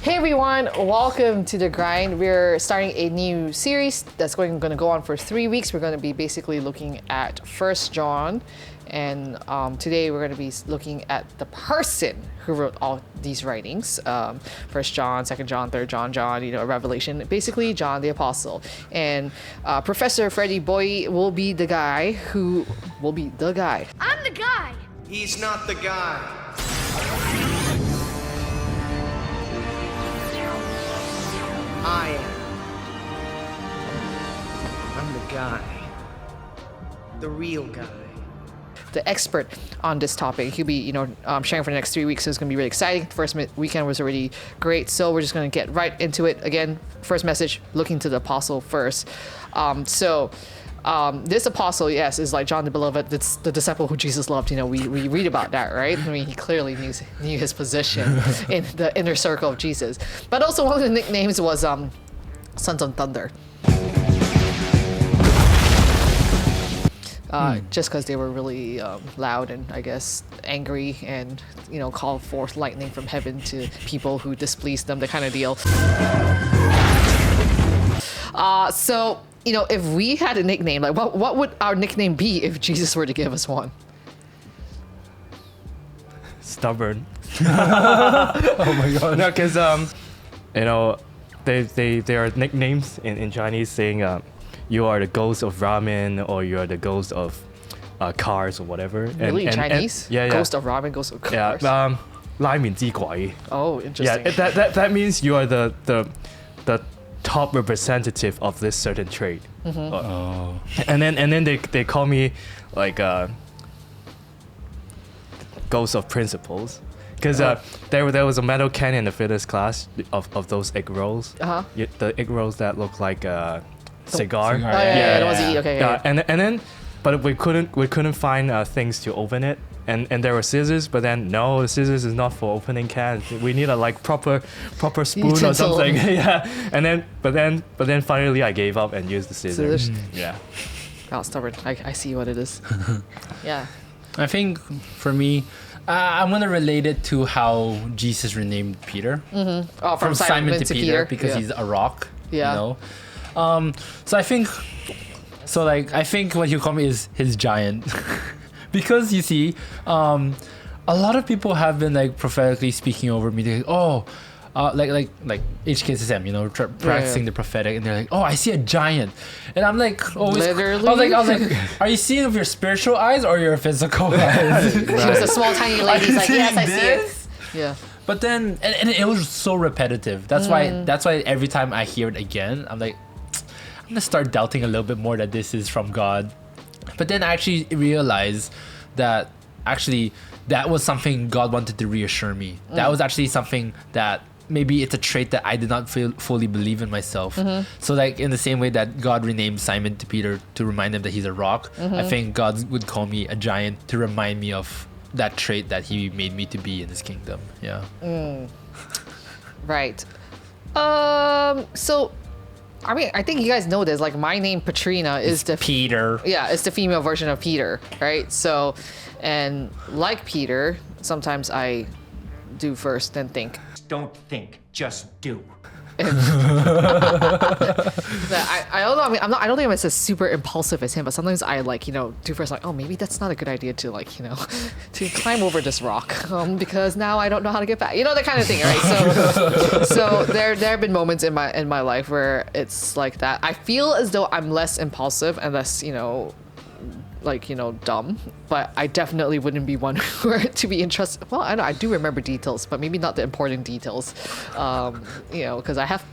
Hey everyone, welcome to The Grind. We're starting a new series that's going to go on for 3 weeks. We're going to be basically looking at 1 John. And today we're going to be looking at the person who wrote all these writings. 1 John, 2 John, 3 John, Revelation. Basically, John the Apostle. And Professor Freddie Boy will be the guy who will be the guy. I'm the guy. He's not the guy. I am. I'm the guy. The real guy. The expert on this topic. He'll be, sharing for the next 3 weeks. So it's going to be really exciting. The first weekend was already great. So we're just going to get right into it. Again, first message, looking to the apostle first. This apostle, yes, is like John the Beloved. It's the disciple who Jesus loved. We read about that, right? I mean, he clearly knew his position in the inner circle of Jesus. But also one of the nicknames was Sons of Thunder. Just because they were really loud and I guess angry and called forth lightning from heaven to people who displeased them, the kind of deal. If we had a nickname, like what would our nickname be if Jesus were to give us one? Stubborn. Oh my god. No, because there are nicknames in Chinese saying you are the ghost of ramen or you are the ghost of cars or whatever. Really, Chinese? Yeah. Ghost of ramen, ghost of cars. Yeah. 拉面之鬼. Oh, interesting. Yeah, that means you are the top representative of this certain trait. Mm-hmm. And then they call me like ghost of principles. Because there was a metal can in the fitness class of those egg rolls. Uh-huh. The egg rolls that look like a cigar. Oh, yeah, the ones you eat. Okay. Yeah. And then, but we couldn't find things to open it. And there were scissors, but then no, the scissors is not for opening cans. We need a proper spoon utensil. or something. Yeah. But then finally I gave up and used the scissors. Yeah. Oh, stubborn. I see what it is. Yeah. I think for me, I'm gonna relate it to how Jesus renamed Peter. Mm-hmm. Oh, from Simon to Peter because he's a rock. Yeah. So I think what you call me is his giant. Because you see, a lot of people have been prophetically speaking over me. They're like HKSM, practicing the prophetic, and they're like, oh, I see a giant, and I'm like, always, literally. I was like, are you seeing with your spiritual eyes or your physical eyes? She was a small tiny lady. He's like, yes, I see it. Yeah. But then, and it was so repetitive. That's why every time I hear it again, I'm like, I'm gonna start doubting a little bit more that this is from God. But then I actually realized that that was something God wanted to reassure me. That was actually something that maybe it's a trait that I did not fully believe in myself. Mm-hmm. So in the same way that God renamed Simon to Peter to remind him that he's a rock, I think God would call me a giant to remind me of that trait that he made me to be in his kingdom. Yeah. Right. So I think you guys know this. Like, my name Patrina is the Peter. Yeah, it's the female version of Peter, right? So, and like Peter, sometimes I do first, then think. Don't think, just do. I don't know. I mean, I don't think I'm as super impulsive as him, but sometimes I do first, oh, maybe that's not a good idea to to climb over this rock because now I don't know how to get back. That kind of thing, right? So there have been moments in my life where it's like that. I feel as though I'm less impulsive and less dumb, but I definitely wouldn't be one who were to be entrusted. Well, I do remember details, but maybe not the important details. Because I have,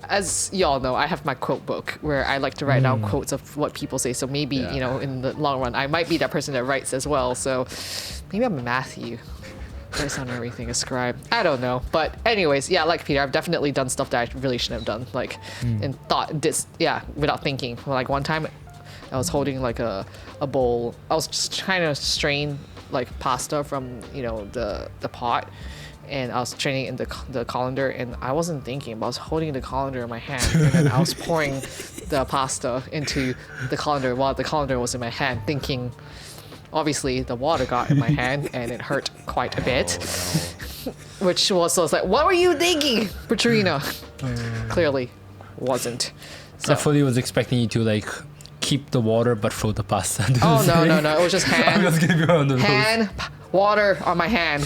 as y'all know, I have my quote book where I like to write down quotes of what people say. So maybe, in the long run, I might be that person that writes as well. So maybe I'm Matthew. Based on everything, a scribe. I don't know. But anyways, yeah, like Peter, I've definitely done stuff that I really shouldn't have done. Without thinking. One time, I was holding a bowl. I was just trying to strain pasta from the pot, and I was straining in the colander, and I wasn't thinking, but I was holding the colander in my hand, and then I was pouring the pasta into the colander while the colander was in my hand, thinking obviously the water got in my hand and it hurt quite a bit. which was like, what were you thinking, Petrina? Clearly wasn't. I fully was expecting you to like keep the water but throw the pasta. Oh no! It was just I was hand, gonna go on the hand, water on my hand.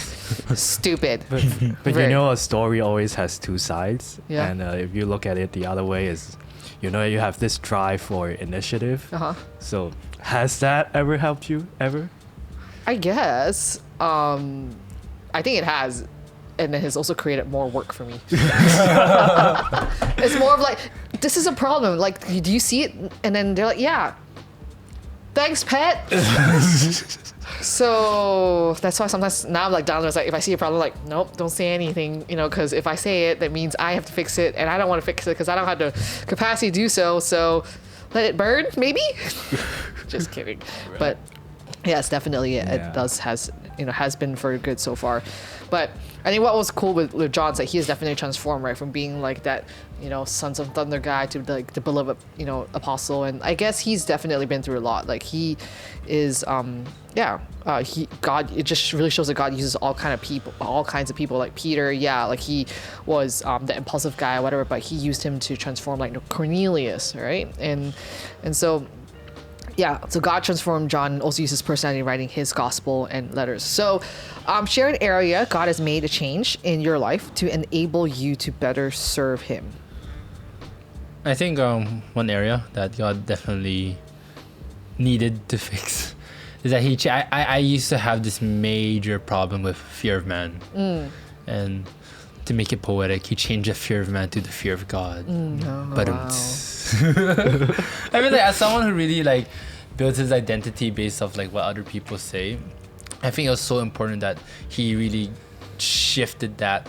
Stupid. But you Very- know, a story always has two sides. Yeah. And if you look at it the other way, is you know you have this drive for initiative. Uh-huh. So has that ever helped you ever? I guess. I think it has, and it has also created more work for me. It's more of like, this is a problem. Like, do you see it? And then they're like, yeah. Thanks, pet. So that's why sometimes now I'm like down there. It's like if I see a problem, like nope, don't say anything, you know, because if I say it, that means I have to fix it, and I don't want to fix it because I don't have the capacity to do so. So let it burn, maybe. Just kidding, but yes, definitely Yeah. it does has been for good so far. But I think what was cool with John's that he has definitely transformed, right, from being like that, you know, Sons of Thunder guy to like the beloved, you know, apostle. And I guess he's definitely been through a lot. Like he is, God. It just really shows that God uses all kinds of people. Like Peter, yeah, like he was the impulsive guy, or whatever, but he used him to transform like Cornelius, right? And so. Yeah, so God transformed John and also used his personality in writing his gospel and letters. So, share an area God has made a change in your life to enable you to better serve him. I think one area that God definitely needed to fix is that I used to have this major problem with fear of man. And to make it poetic, he changed the fear of man to the fear of God. But I mean, like, as someone who really like builds his identity based off like what other people say, I think it was so important that he really shifted that,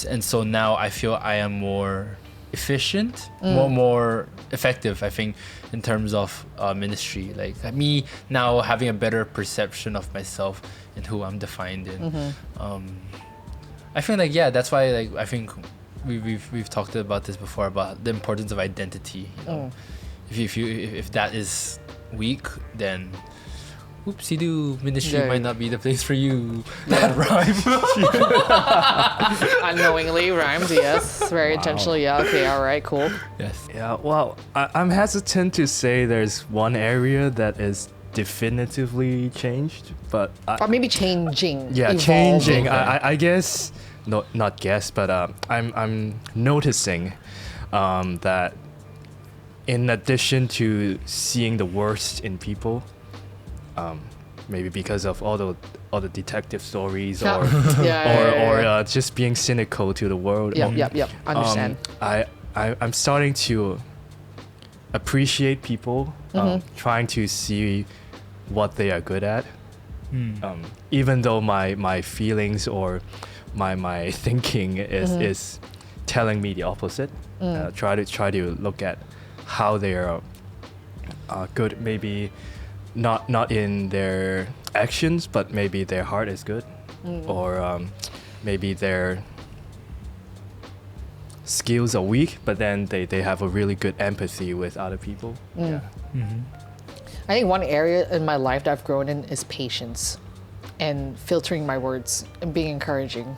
and so now I feel I am more efficient, more effective. I think in terms of ministry, like me now having a better perception of myself and who I'm defined in. I feel like that's why like I think we've talked about this before about the importance of identity. You know, if that is weak, then oopsie-doo, ministry Yeah. might not be the place for you. That rhyme. Unknowingly rhymed, yes. Very intentional, yeah. Okay, all right, cool. Yes. Yeah. Well, I'm hesitant to say there's one area that is definitively changed, but Or maybe changing. yeah, evolving. changing. Okay. I guess not guess, but I'm noticing that in addition to seeing the worst in people, maybe because of all the detective stories Yeah. or Yeah. just being cynical to the world. Yep. Understand. I'm starting to appreciate people, trying to see what they are good at. Even though my feelings or my thinking is telling me the opposite. Try to look at how they are good. Maybe not in their actions, but maybe their heart is good, or maybe their skills are weak, but then they have a really good empathy with other people. Yeah. I think one area in my life that I've grown in is patience and filtering my words and being encouraging.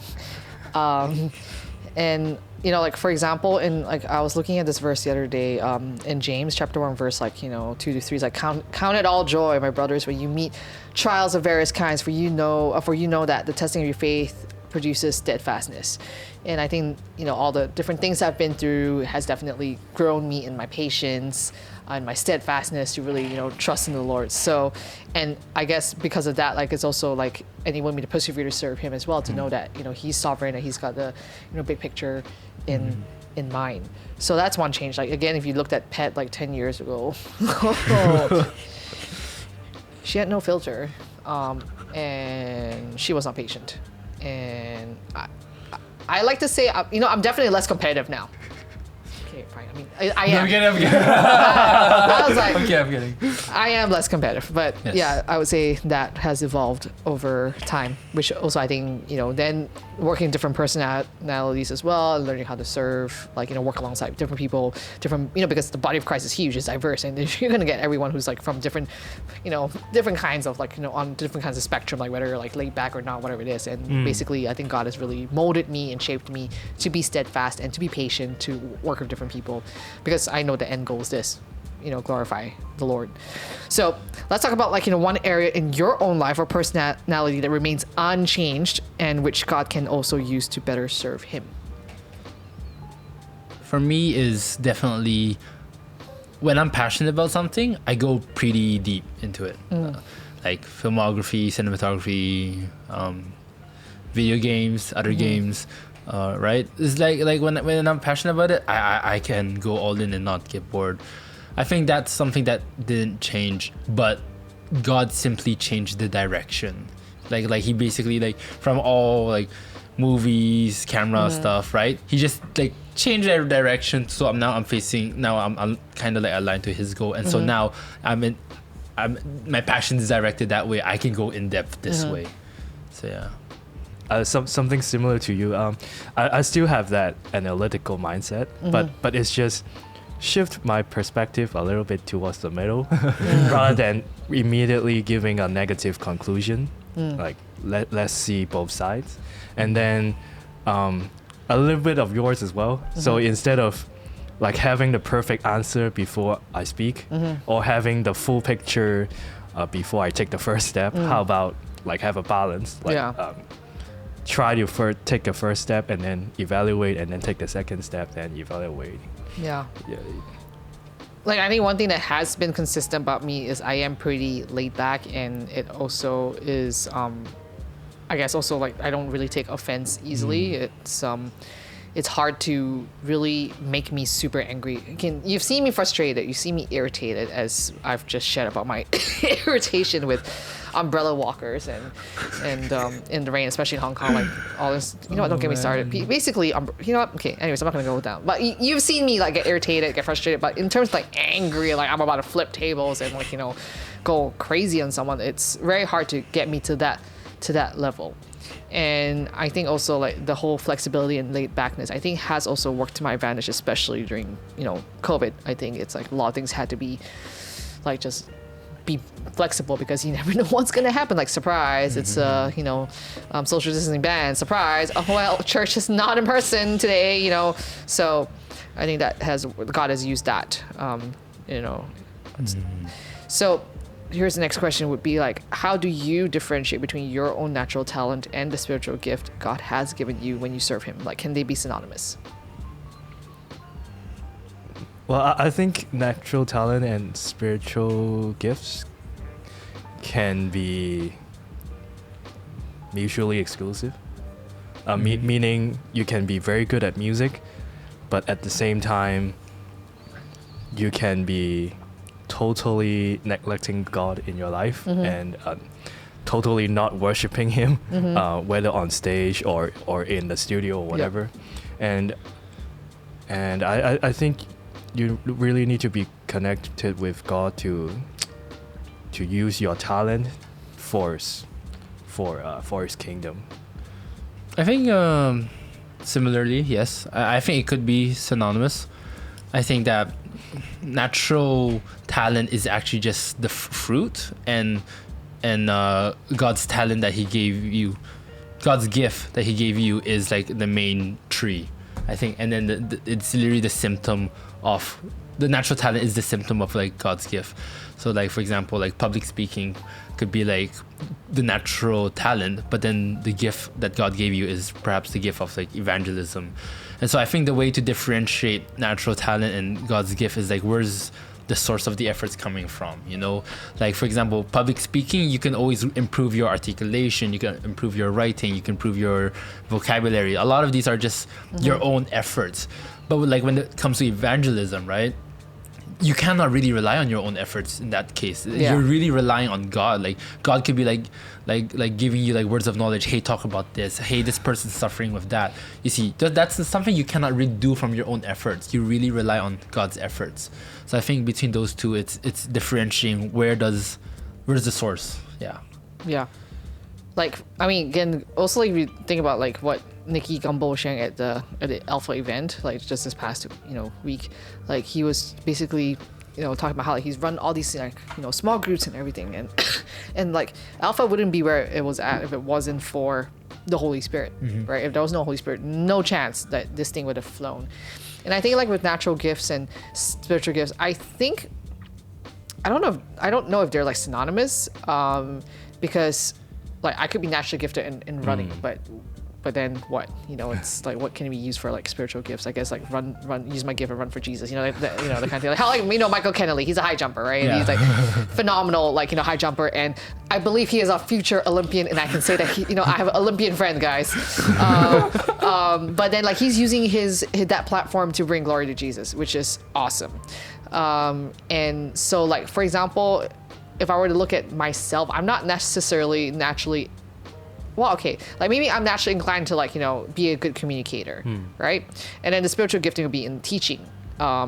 And you know, like for example, I was looking at this verse the other day in James chapter 1 verse 2 to 3. It's like count it all joy, my brothers, when you meet trials of various kinds, for you know that the testing of your faith produces steadfastness. And I think all the different things I've been through has definitely grown me in my patience and my steadfastness to really trust in the Lord. So, and I guess because of that, like it's also like, and he wanted me to persevere to serve him as well, to know that he's sovereign and he's got the big picture in mind. So that's one change. Like again, if you looked at Pet like 10 years ago, she had no filter, and she was not patient. And I like to say, I'm definitely less competitive now. Okay, fine. I mean, I No, am. I'm kidding. I'm kidding. I was like, Okay, I'm kidding. I am less competitive, but Yes. yeah, I would say that has evolved over time, which also I think, then working different personalities as well, learning how to serve, like, work alongside different people, because the body of Christ is huge, it's diverse, and you're going to get everyone who's like from different, different kinds of like, on different kinds of spectrum, like whether you're like laid back or not, whatever it is. And basically, I think God has really molded me and shaped me to be steadfast and to be patient, to work with different people, because I know the end goal is this, glorify the Lord. So let's talk about like, one area in your own life or personality that remains unchanged and which God can also use to better serve him. For me is definitely when I'm passionate about something, I go pretty deep into it. Like filmography, cinematography, video games, other games, right? It's like when I'm passionate about it, I can go all in and not get bored. I think that's something that didn't change, but God simply changed the direction. Like he basically like from all like movies, camera stuff, right? He just like changed their direction. So I'm kind of like aligned to his goal, and so now my passion is directed that way. I can go in depth this way. So yeah. Something similar to you. I still have that analytical mindset, but it's just shift my perspective a little bit towards the middle rather than immediately giving a negative conclusion. Like let's see both sides, and then a little bit of yours as well. So instead of like having the perfect answer before I speak or having the full picture before I take the first step, how about like have a balance? Like, try to take the first step and then evaluate, and then take the second step and evaluate. Yeah. Yeah. Like, I think one thing that has been consistent about me is I am pretty laid back, and it also is, I guess also like I don't really take offense easily. It's hard to really make me super angry. You've seen me frustrated, you see me irritated, as I've just shared about my irritation with umbrella walkers and in the rain, especially in Hong Kong, like all this. Don't get me started. Basically, okay. Anyways, I'm not gonna go down. But you've seen me like get irritated, get frustrated. But in terms of like angry, like I'm about to flip tables and like go crazy on someone, it's very hard to get me to that level. And I think also like the whole flexibility and laid backness, I think has also worked to my advantage, especially during COVID. I think it's like a lot of things had to be like just be flexible, because you never know what's gonna happen. Like surprise, it's social distancing ban. Surprise, oh well, church is not in person today. So I think that God has used that. So here's the next question would be like, how do you differentiate between your own natural talent and the spiritual gift God has given you when you serve him? Like, can they be synonymous? Well, I think natural talent and spiritual gifts can be mutually exclusive. Meaning you can be very good at music, but at the same time, you can be totally neglecting God in your life and totally not worshiping him, whether on stage or in the studio or whatever. And I think you really need to be connected with God to use your talent for his kingdom. I think similarly, yes. I think it could be synonymous. I think that natural talent is actually just the fruit, and God's talent that he gave you, God's gift that he gave you is like the main tree, I think. And then it's literally the symptom of the natural talent is the symptom of like God's gift. So like, for example, like public speaking could be like the natural talent, but then the gift that God gave you is perhaps the gift of like evangelism. And so I think the way to differentiate natural talent and God's gift is like, where's the source of the efforts coming from? Like for example, public speaking, you can always improve your articulation, you can improve your writing, you can improve your vocabulary. A lot of these are just your own efforts. But like when it comes to evangelism, right? you cannot really rely on your own efforts in that case. Yeah. You're really relying on God. Like God could be like giving you like words of knowledge. Hey, talk about this. Hey, this person's suffering with that. You see, that's something you cannot really do from your own efforts. You really rely on God's efforts. So I think between those two, it's differentiating where's the source. Yeah. Yeah. Like, I mean, again, also like if you think about like what Nikki Gumbo was sharing at the Alpha event, like just this past week, like he was basically talking about how like he's run all these like small groups and everything, and and like Alpha wouldn't be where it was at if it wasn't for the Holy Spirit, right? If there was no Holy Spirit, no chance that this thing would have flown. And I think like with natural gifts and spiritual gifts, I don't know if they're like synonymous, because like I could be naturally gifted in running, but then what? It's like, what can we use for like spiritual gifts? I guess like run, use my gift and run for Jesus. The kind of thing. Like how Michael Kennedy, he's a high jumper, right? And he's like phenomenal, like high jumper, and I believe he is a future Olympian, and I can say that I have an Olympian friend, guys. But then like he's using that platform to bring glory to Jesus, which is awesome. And so like for example, if I were to look at myself, I'm not necessarily naturally, well, okay, like maybe I'm naturally inclined to like, be a good communicator, right? And then the spiritual gifting would be in teaching.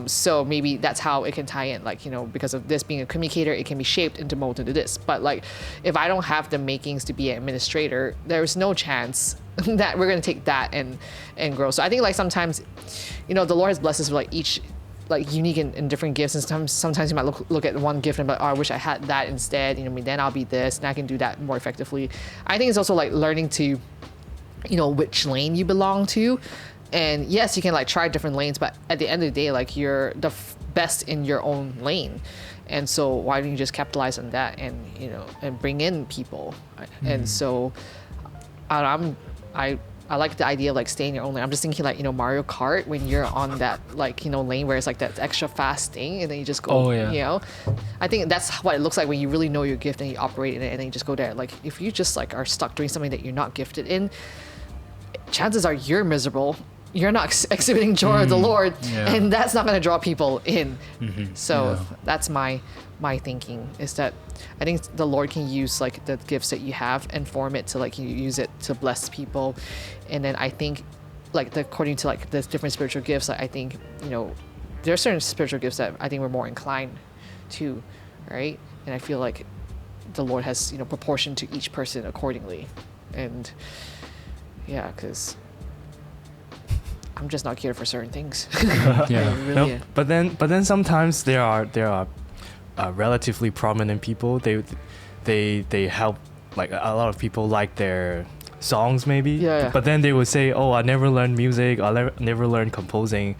So maybe that's how it can tie in, like, because of this being a communicator, it can be shaped into molded into this. But like, if I don't have the makings to be an administrator, there's no chance that we're going to take that and grow. So I think like sometimes, the Lord has blessed us with like each like unique and different gifts, and sometimes you might look at one gift and be like, oh, I wish I had that instead, then I'll be this and I can do that more effectively. I think it's also like learning to which lane you belong to, and yes, you can like try different lanes, but at the end of the day, like you're the best in your own lane, and so why don't you just capitalize on that and and bring in people. And so I like the idea of like staying in your own lane. I'm just thinking like, Mario Kart, when you're on that like, lane where it's like that extra fast thing and then you just go, I think that's what it looks like when you really know your gift and you operate in it and then you just go there. Like if you just like are stuck doing something that you're not gifted in, chances are you're miserable. You're not exhibiting joy of the Lord, and that's not going to draw people in. So that's my thinking, is that I think the Lord can use like the gifts that you have and form it to like you use it to bless people. And then I think like according to like the different spiritual gifts, like, I think there are certain spiritual gifts that I think we're more inclined to, right? And I feel like the Lord has proportioned to each person accordingly. And because I'm just not cared for certain things. Really but then sometimes there are relatively prominent people. They help, like a lot of people like their songs maybe. But then they would say, oh, I never learned music. I never learned composing.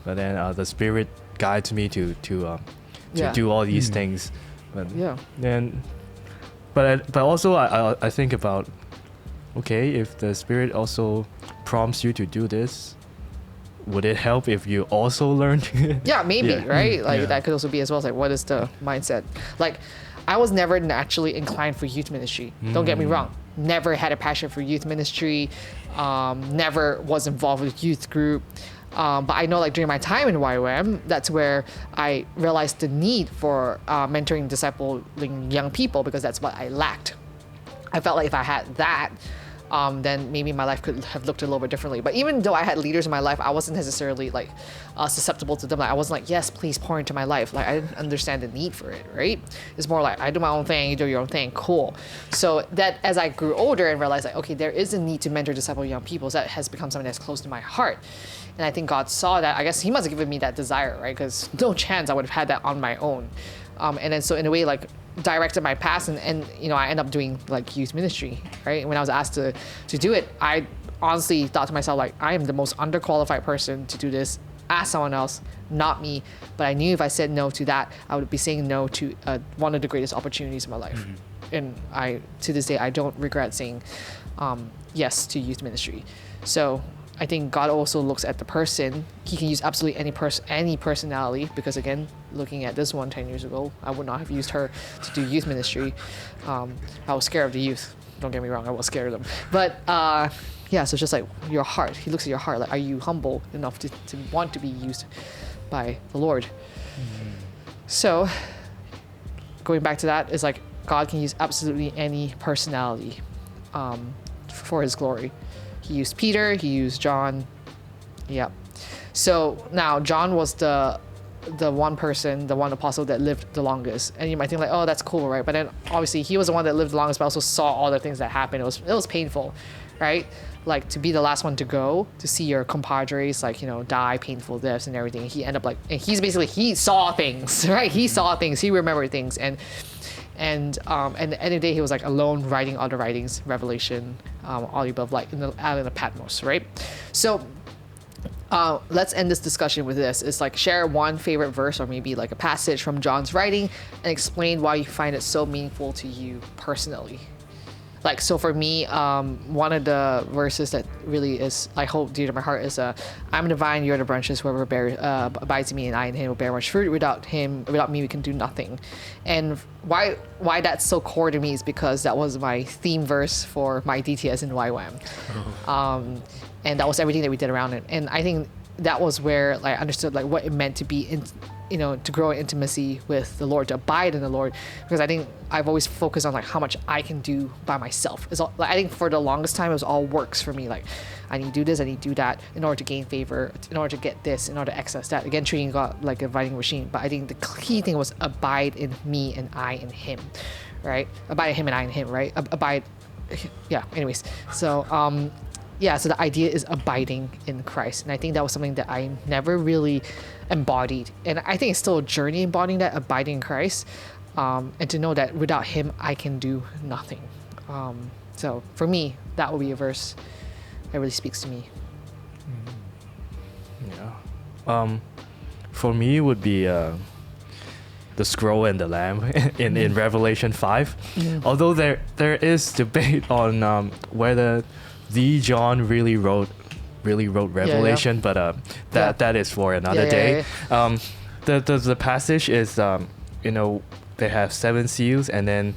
But then the Spirit guides me to do all these things. But also I think about, okay, if the Spirit also prompts you to do this, would it help if you also learned? Maybe, right? Like that could also be as well. It's like, what is the mindset? Like, I was never naturally inclined for youth ministry. Don't get me wrong. Never had a passion for youth ministry. Never was involved with youth group. But I know like during my time in YWAM, that's where I realized the need for mentoring, discipling young people, because that's what I lacked. I felt like if I had that, then maybe my life could have looked a little bit differently. But even though I had leaders in my life, I wasn't necessarily like susceptible to them. Like I wasn't like, yes, please pour into my life. Like I didn't understand the need for it, right? It's more like I do my own thing, you do your own thing, cool. So that as I grew older and realized like, okay, there is a need to mentor, disciple young people, so that has become something that's close to my heart. And I think God saw that. I guess he must have given me that desire, right? Because no chance I would have had that on my own. And then so in a way, like directed my path, and I end up doing like youth ministry, right? When I was asked to do it, I honestly thought to myself, like, I am the most underqualified person to do this. Ask someone else, not me. But I knew if I said no to that, I would be saying no to one of the greatest opportunities in my life. And to this day, I don't regret saying yes to youth ministry. So I think God also looks at the person. He can use absolutely any personality, because again, looking at this one 10 years ago, I would not have used her to do youth ministry. I was scared of the youth. Don't get me wrong, I was scared of them. But so it's just like your heart. He looks at your heart. Like, are you humble enough to want to be used by the Lord? So going back to that is like God can use absolutely any personality for his glory. He used Peter, he used John. Yep. So now John was the one person, the one apostle that lived the longest. And you might think like, oh, that's cool, right? But then obviously he was the one that lived the longest, but also saw all the things that happened. It was painful, right? Like to be the last one to go, to see your compadres like, die painful deaths and everything. He ended up like, and he saw things, right? He saw things, he remembered things. And at the end of the day, he was like alone writing all the writings, Revelation, all the above, like in the island of Patmos, right? So let's end this discussion with this. It's like share one favorite verse or maybe like a passage from John's writing and explain why you find it so meaningful to you personally. Like, so for me, one of the verses that really is, I hold dear to my heart is, I'm the vine, you're the branches, whoever abides in me and I in him will bear much fruit. Without me, we can do nothing. And why that's so core to me is because that was my theme verse for my DTS in YWAM. And that was everything that we did around it. And I think that was where like, I understood like what it meant to be to grow in intimacy with the Lord, to abide in the Lord, because I think I've always focused on like how much I can do by myself. It's all, like, I think for the longest time it was all works for me. Like I need to do this, I need to do that in order to gain favor, in order to get this, in order to access that. Again, treating God like a vending machine. But I think the key thing was abide in me and I in Him, right? Abide in Him and I in Him, right? Abide. Yeah. Anyways, so so the idea is abiding in Christ. And I think that was something that I never really embodied. And I think it's still a journey embodying that, abiding in Christ. And to know that without him, I can do nothing. So for me, that will be a verse that really speaks to me. Yeah. For me, it would be the scroll and the lamb in Revelation 5. Although there is debate on whether the John really wrote Revelation, but that is for another day. The passage is they have 7 seals, and then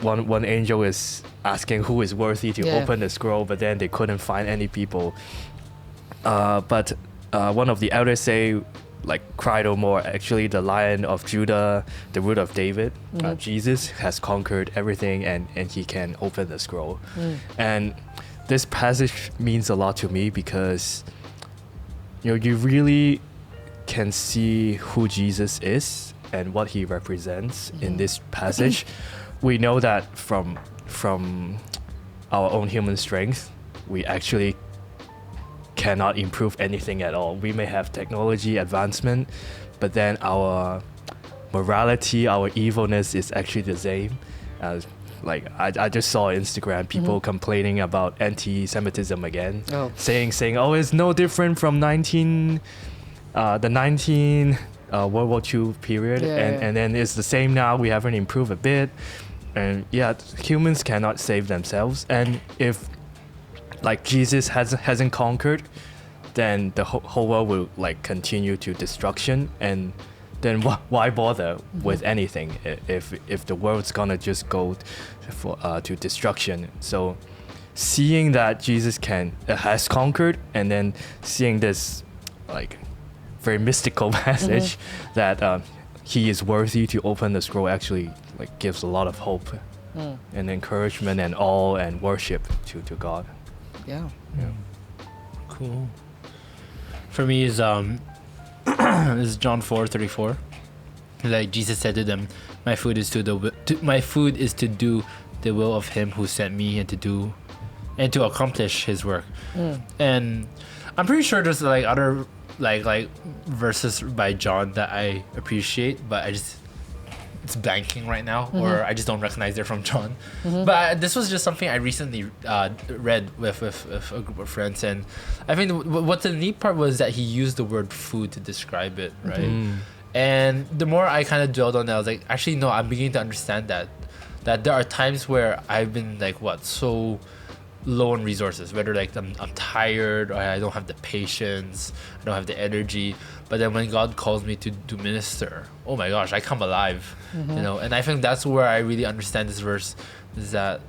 one angel is asking who is worthy to open the scroll, but then they couldn't find any people. But one of the elders say, like, cry no more. Actually, the Lion of Judah, the Root of David, Jesus has conquered everything, and he can open the scroll. And this passage means a lot to me because you really can see who Jesus is and what he represents in this passage. We know that from our own human strength, we actually cannot improve anything at all. We may have technology advancement, but then our morality, our evilness is actually the same. Like I just saw on Instagram people complaining about anti-Semitism again, saying it's no different from the 19 World War II period, and then it's the same now. We haven't improved a bit, and humans cannot save themselves. And if like Jesus hasn't conquered, then the whole world will like continue to destruction, and then why bother with anything if the world's gonna just go to destruction? So seeing that Jesus has conquered, and then seeing this like very mystical passage that he is worthy to open the scroll actually like gives a lot of hope and encouragement and awe and worship to God. Cool. For me is this is John 4:34. Like Jesus said to them, my food is to do the will of him who sent me, and to accomplish his work. And I'm pretty sure there's like other like verses by John that I appreciate, but it's blanking right now, or I just don't recognize they're from John. But this was just something I recently read with a group of friends, and I think what the neat part was that he used the word food to describe it, right? And the more I kind of dwelled on that, I was like, actually no, I'm beginning to understand that there are times where I've been like so low on resources, whether like I'm tired, or I don't have the patience, I don't have the energy, but then when God calls me to minister, oh my gosh, I come alive, and I think that's where I really understand this verse, is that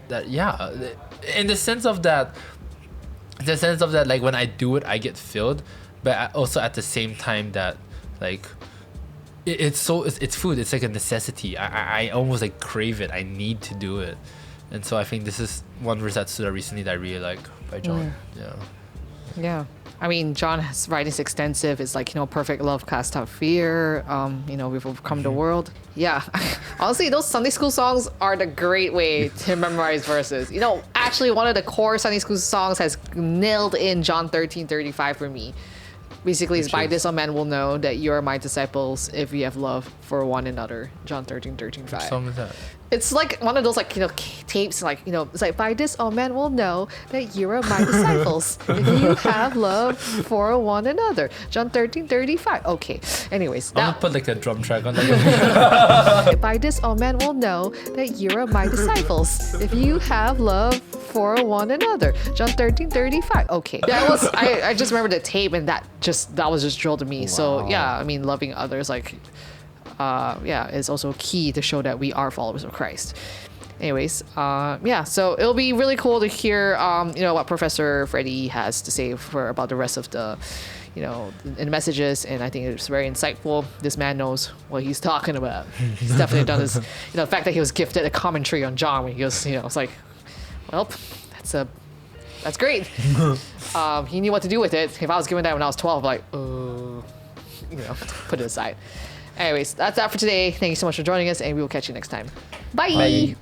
in the sense of that like when I do it I get filled, but also at the same time that like it's food. It's like a necessity. I almost like crave it. I need to do it. And so I think this is one verse that stood out recently that I really like by John. Yeah. Yeah. I mean, John's writing is extensive. It's like, perfect love casts out fear. We've overcome the world. Yeah. Honestly, those Sunday school songs are the great way to memorize verses. Actually, one of the core Sunday school songs has nailed in John 13:35 for me. Basically, it's by this all men will know that you are my disciples if you have love for one another. John 13:35. What song is that? It's like one of those tapes, it's like by this all men will know that you are my disciples if you have love for one another. John 13:35. Okay. Anyways, I'm gonna put like a drum track on that. by this all men will know that you are my disciples if you have love for one another. John 13:35. Okay. I just remember the tape and that was just drilled to me. Wow. So yeah, I mean, loving others is also key to show that we are followers of Christ. Anyways, so it'll be really cool to hear, what Professor Freddie has to say about the rest of the, in messages, and I think it's very insightful. This man knows what he's talking about. He's definitely done his, the fact that he was gifted a commentary on John when he was, it's like, well, that's great. He knew what to do with it. If I was given that when I was 12, like, put it aside. Anyways, that's that for today. Thank you so much for joining us, and we will catch you next time. Bye. Bye.